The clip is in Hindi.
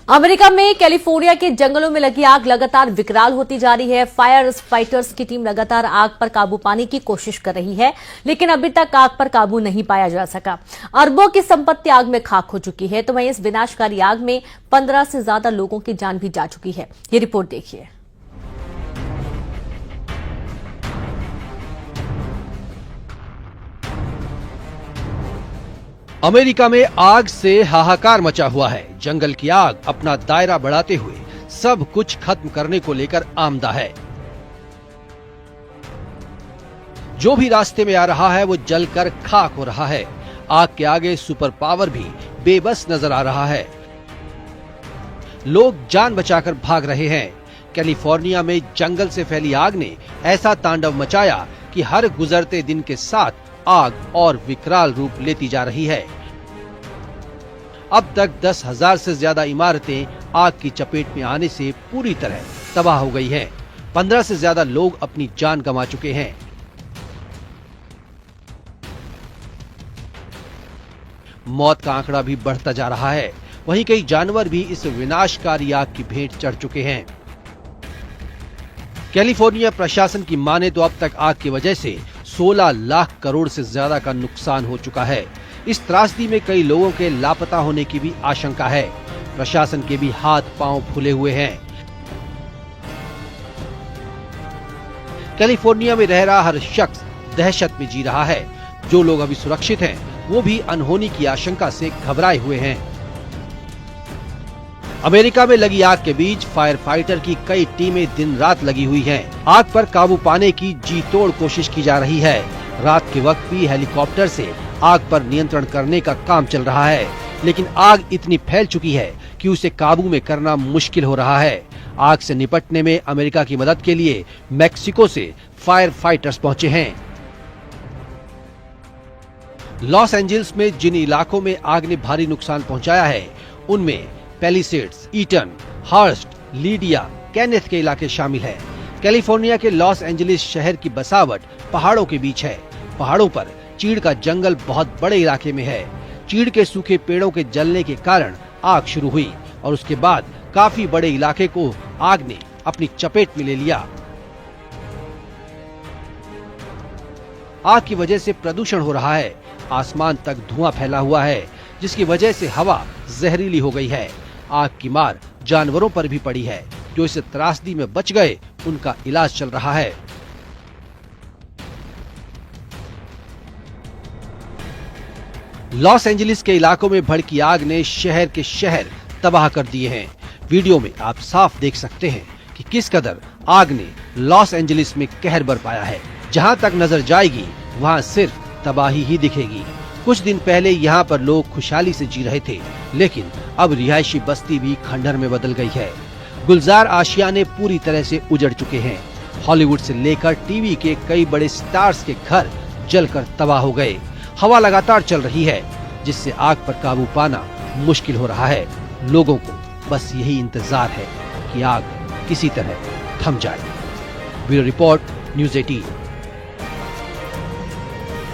अमेरिका में कैलिफोर्निया के जंगलों में लगी आग लगातार विकराल होती जा रही है। फायर फाइटर्स की टीम लगातार आग पर काबू पाने की कोशिश कर रही है, लेकिन अभी तक आग पर काबू नहीं पाया जा सका। अरबों की संपत्ति आग में खाक हो चुकी है, तो वहीं इस विनाशकारी आग में 15 से ज्यादा लोगों की जान भी जा चुकी है। ये रिपोर्ट देखिए। अमेरिका में आग से हाहाकार मचा हुआ है। जंगल की आग अपना दायरा बढ़ाते हुए सब कुछ खत्म करने को लेकर आमदा है। जो भी रास्ते में आ रहा है वो जलकर खाक हो रहा है। आग के आगे सुपर पावर भी बेबस नजर आ रहा है। लोग जान बचाकर भाग रहे हैं। कैलिफोर्निया में जंगल से फैली आग ने ऐसा तांडव मचाया कि हर गुजरते दिन के साथ आग और विकराल रूप लेती जा रही है। अब तक 10,000 से ज्यादा इमारतें आग की चपेट में आने से पूरी तरह तबाह हो गई हैं। 15 से ज्यादा लोग अपनी जान गंवा चुके हैं। मौत का आंकड़ा भी बढ़ता जा रहा है। वहीं कई जानवर भी इस विनाशकारी आग की भेंट चढ़ चुके हैं। कैलिफोर्निया प्रशासन की माने तो अब तक आग की वजह से 16 लाख करोड़ से ज्यादा का नुकसान हो चुका है। इस त्रासदी में कई लोगों के लापता होने की भी आशंका है। प्रशासन के भी हाथ पांव फूले हुए हैं। कैलिफोर्निया में रह रहा हर शख्स दहशत में जी रहा है। जो लोग अभी सुरक्षित हैं, वो भी अनहोनी की आशंका से घबराए हुए हैं। अमेरिका में लगी आग के बीच फायर फाइटर की कई टीमें दिन रात लगी हुई हैं। आग पर काबू पाने की जी तोड़ कोशिश की जा रही है। रात के वक्त भी हेलीकॉप्टर से आग पर नियंत्रण करने का काम चल रहा है, लेकिन आग इतनी फैल चुकी है कि उसे काबू में करना मुश्किल हो रहा है। आग से निपटने में अमेरिका की मदद के लिए मैक्सिको से फायर फाइटर्स पहुंचे हैं। लॉस एंजल्स में जिन इलाकों में आग ने भारी नुकसान पहुंचाया है, उनमें Palisades, Eaton, Hurst, Lidia, Kenneth के इलाके शामिल हैं। कैलिफोर्निया के लॉस एंजलिस शहर की बसावट पहाड़ों के बीच है। पहाड़ों पर चीड़ का जंगल बहुत बड़े इलाके में है। चीड़ के सूखे पेड़ों के जलने के कारण आग शुरू हुई और उसके बाद काफी बड़े इलाके को आग ने अपनी चपेट में ले लिया। आग की वजह से प्रदूषण हो रहा है। आसमान तक धुआं फैला हुआ है, जिसकी वजह से हवा जहरीली हो गई है। आग की मार जानवरों पर भी पड़ी है। जो इस त्रासदी में बच गए, उनका इलाज चल रहा है। लॉस एंजलिस के इलाकों में भड़की आग ने शहर के शहर तबाह कर दिए हैं। वीडियो में आप साफ देख सकते हैं कि किस कदर आग ने लॉस एंजलिस में कहर बरपाया है। जहां तक नजर जाएगी, वहां सिर्फ तबाही ही दिखेगी। कुछ दिन पहले यहाँ पर लोग खुशहाली से जी रहे थे, लेकिन अब रिहायशी बस्ती भी खंडहर में बदल गई है। गुलजार आशियाने पूरी तरह से उजड़ चुके हैं। हॉलीवुड से लेकर टीवी के कई बड़े स्टार्स के घर जलकर तबाह हो गए। हवा लगातार चल रही है, जिससे आग पर काबू पाना मुश्किल हो रहा है। लोगों को बस यही इंतजार है कि आग किसी तरह थम जाए। Bureau report, news 18।